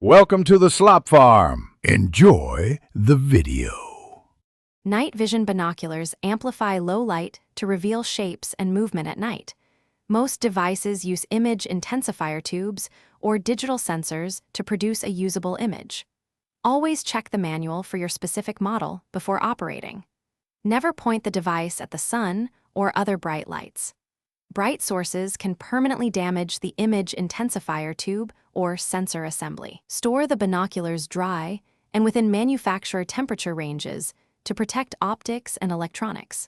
Welcome to the Slop Farm. Enjoy the video. Night vision binoculars amplify low light to reveal shapes and movement at night. Most devices use image intensifier tubes or digital sensors to produce a usable image. Always check the manual for your specific model before operating. Never point the device at the sun or other bright lights. Bright sources can permanently damage the image intensifier tube or sensor assembly. Store the binoculars dry and within manufacturer temperature ranges to protect optics and electronics.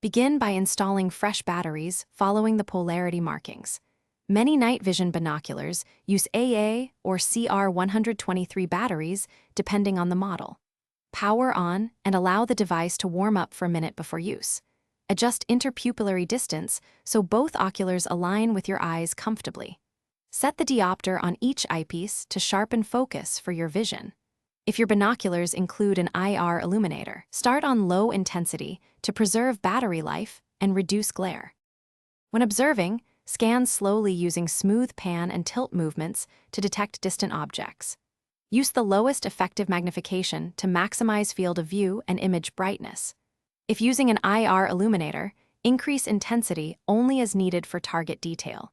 Begin by installing fresh batteries following the polarity markings. Many night vision binoculars use AA or CR123 batteries depending on the model. Power on and allow the device to warm up for a minute before use. Adjust interpupillary distance so both oculars align with your eyes comfortably. Set the diopter on each eyepiece to sharpen focus for your vision. If your binoculars include an IR illuminator, start on low intensity to preserve battery life and reduce glare. When observing, scan slowly using smooth pan and tilt movements to detect distant objects. Use the lowest effective magnification to maximize field of view and image brightness. If using an IR illuminator, increase intensity only as needed for target detail.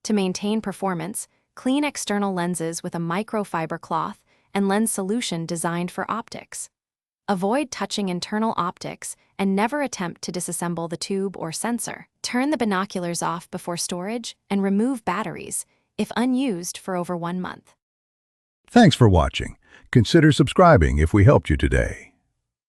To maintain performance, clean external lenses with a microfiber cloth and lens solution designed for optics. Avoid touching internal optics and never attempt to disassemble the tube or sensor. Turn the binoculars off before storage and remove batteries if unused for over 1 month. Thanks for watching. Consider subscribing if we helped you today.